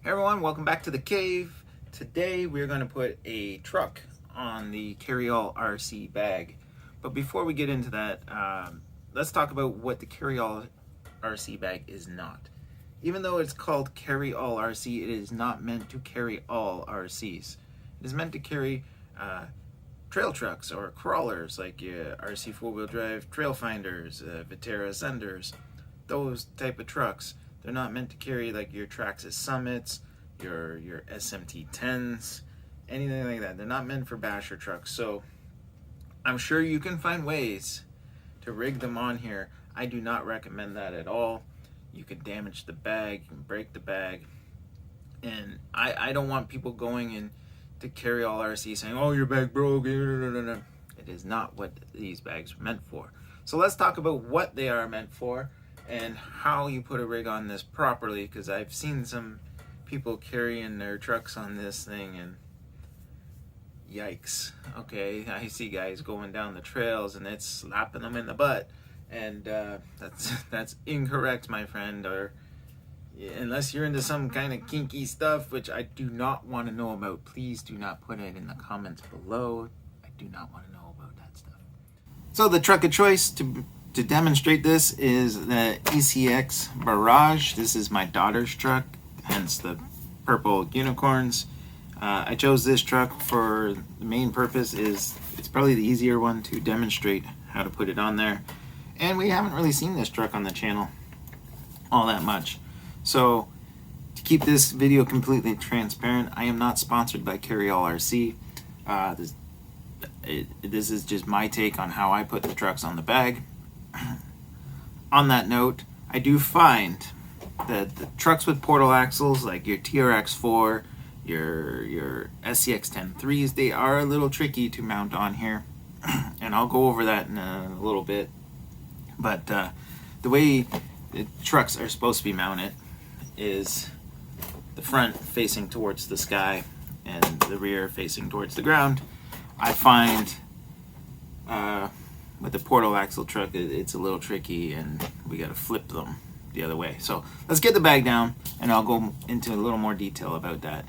Hey everyone, welcome back to the cave. Today we're going to put a truck on the CarryAll RC bag. But before we get into that, let's talk about what the CarryAll RC bag is not. Even though it's called CarryAll RC, it is not meant to carry all RCs. It is meant to carry trail trucks or crawlers like RC four-wheel drive trail finders, Vitera Ascenders, those type of trucks. They're not meant to carry like your Traxxas Summits, your SMT 10s, anything like that. They're not meant for basher trucks. So I'm sure you can find ways to rig them on here. I do not recommend that at all. You could damage the bag, you can break the bag. And I don't want people going in to CarryAll RC saying, oh, your bag broke. It is not what these bags are meant for. So let's talk about what they are meant for and how you put a rig on this properly, because I've seen some people carrying their trucks on this thing and yikes. Okay, I see guys going down the trails and it's slapping them in the butt, and that's incorrect, my friend. Or unless you're into some kind of kinky stuff, which I do not want to know about, please do not put it in the comments below. I do not want to know about that stuff. So the truck of choice to demonstrate this is the ECX Barrage. This is my daughter's truck, hence the purple unicorns. I chose this truck for the main purpose is it's probably the easier one to demonstrate how to put it on there. And we haven't really seen this truck on the channel all that much. So to keep this video completely transparent, I am not sponsored by CarryAll RC. This is just my take on how I put the trucks on the bag. On that note, I do find that the trucks with portal axles, like your TRX4, your SCX 10.3s, they are a little tricky to mount on here, and I'll go over that in a little bit. But the way the trucks are supposed to be mounted is the front facing towards the sky and the rear facing towards the ground. I find with the portal axle truck, it's a little tricky, and we got to flip them the other way. So let's get the bag down, and I'll go into a little more detail about that.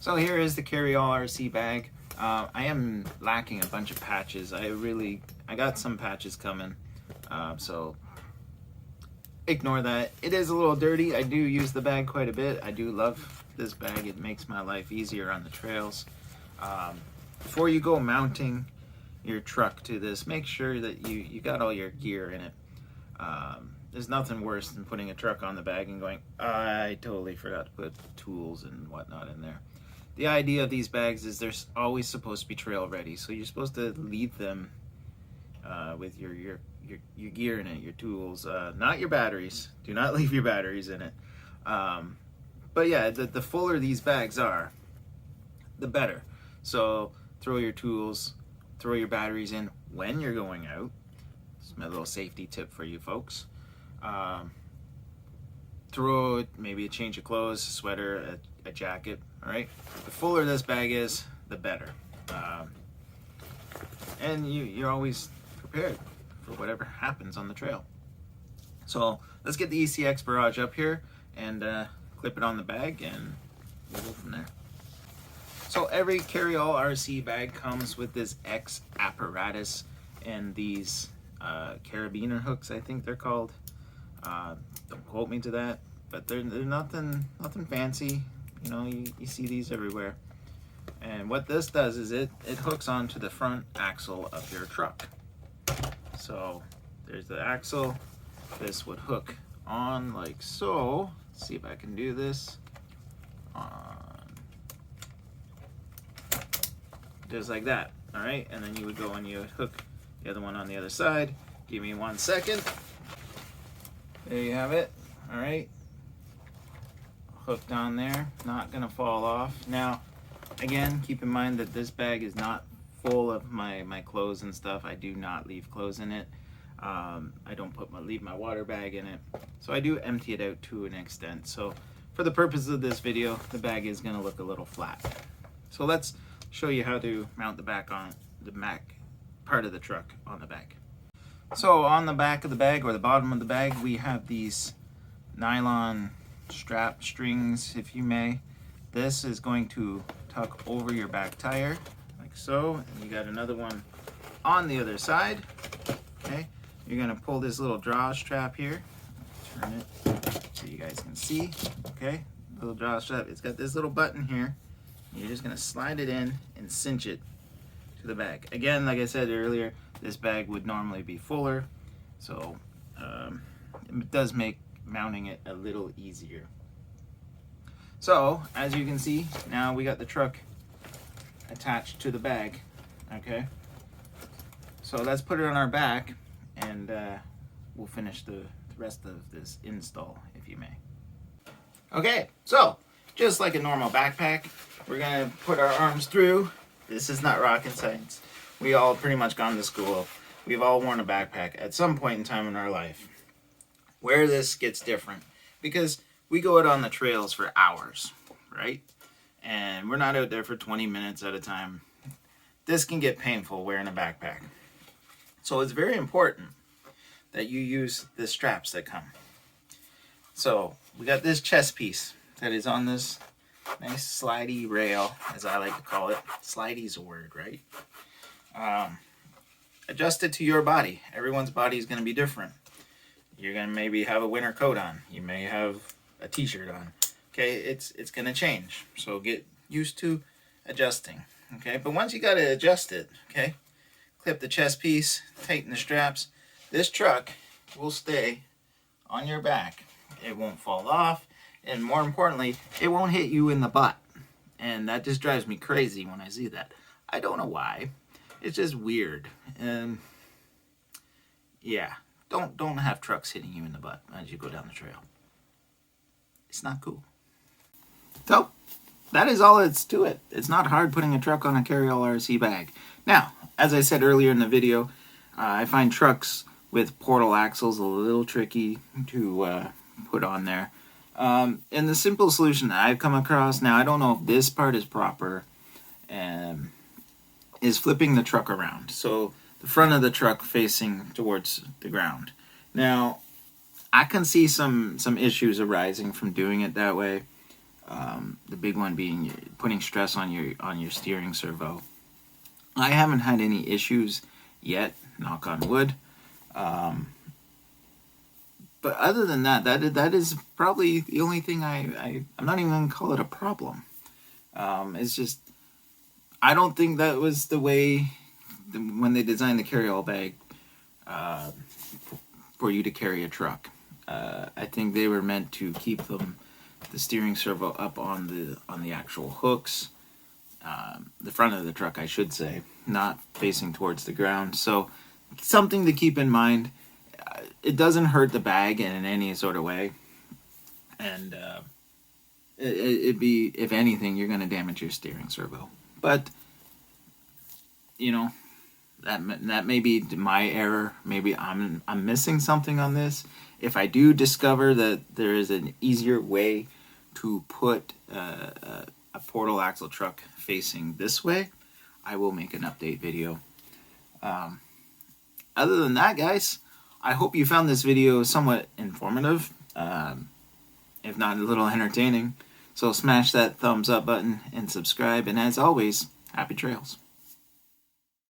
So here is the CarryAll RC bag. I am lacking a bunch of patches. I got some patches coming, so ignore that. It is a little dirty. I do use the bag quite a bit. I do love this bag. It makes my life easier on the trails. Before you go mounting your truck to this, make sure that you got all your gear in it. There's nothing worse than putting a truck on the bag and going, I totally forgot to put tools and whatnot in there. The idea of these bags is they're always supposed to be trail ready, so you're supposed to leave them with your gear in it, your tools, not your batteries. Do not leave your batteries in it. But yeah, the fuller these bags are, the better. So throw your tools, throw your batteries in when you're going out. This is my little safety tip for you folks. Throw maybe a change of clothes, a sweater, a jacket. All right, the fuller this bag is, the better. And you're always prepared for whatever happens on the trail. So let's get the ECX Barrage up here and clip it on the bag, and we'll go from there. So every CarryAll RC bag comes with this X apparatus and these carabiner hooks, I think they're called. Don't quote me to that, but they're nothing fancy. You know, you see these everywhere. And what this does is it hooks onto the front axle of your truck. So there's the axle. This would hook on like so. Let's see if I can do this. Just like that. All right, and then you would go and you would hook the other one on the other side. Give me 1 second. There you have it. All right, hooked on there, not gonna fall off. Now again, keep in mind that this bag is not full of my clothes and stuff. I do not leave clothes in it. I don't leave my water bag in it, so I do empty it out to an extent. So for the purpose of this video, the bag is gonna look a little flat. So let's show you how to mount the back on the back part of the truck on the bag. So on the back of the bag, or the bottom of the bag, we have these nylon strap strings, if you may. This is going to tuck over your back tire, like so. And you got another one on the other side. Okay, you're gonna pull this little draw strap here. Turn it so you guys can see. Okay, little draw strap. It's got this little button here. You're just gonna slide it in and cinch it to the bag. Again, like I said earlier, this bag would normally be fuller, so it does make mounting it a little easier. So as you can see, now we got the truck attached to the bag. Okay, so let's put it on our back, and we'll finish the rest of this install, if you may. Okay, so just like a normal backpack, we're gonna put our arms through. This is not rocket science. We all pretty much gone to school. We've all worn a backpack at some point in time in our life. Where this gets different, because we go out on the trails for hours, right? And we're not out there for 20 minutes at a time. This can get painful wearing a backpack. So it's very important that you use the straps that come. So we got this chest piece that is on this nice slidey rail, as I like to call it. Slidey's a word, right? Adjust it to your body. Everyone's body is going to be different. You're going to maybe have a winter coat on. You may have a t-shirt on. Okay, it's going to change. So get used to adjusting. Okay, but once you got to adjust it, okay, clip the chest piece, tighten the straps. This truck will stay on your back. It won't fall off. And more importantly, it won't hit you in the butt. And that just drives me crazy when I see that. I don't know why. It's just weird. And yeah, don't have trucks hitting you in the butt as you go down the trail. It's not cool. So that is all it's to it. It's not hard putting a truck on a CarryAll RC bag. Now, as I said earlier in the video, I find trucks with portal axles a little tricky to put on there. And the simple solution that I've come across, now I don't know if this part is proper, is flipping the truck around. So the front of the truck facing towards the ground. Now, I can see some issues arising from doing it that way. The big one being putting stress on your steering servo. I haven't had any issues yet, knock on wood. But other than that, that is probably the only thing I'm not even going to call it a problem. It's just, I don't think that was the way when they designed the CarryAll bag for you to carry a truck. I think they were meant to keep the steering servo up on the actual hooks, the front of the truck, I should say, not facing towards the ground. So something to keep in mind. It doesn't hurt the bag in any sort of way, and it'd be, if anything, you're going to damage your steering servo. But you know, that may be my error. Maybe I'm missing something on this. If I do discover that there is an easier way to put a portal axle truck facing this way, I will make an update video. Other than that, guys, I hope you found this video somewhat informative, if not a little entertaining. So smash that thumbs up button and subscribe. And as always, happy trails.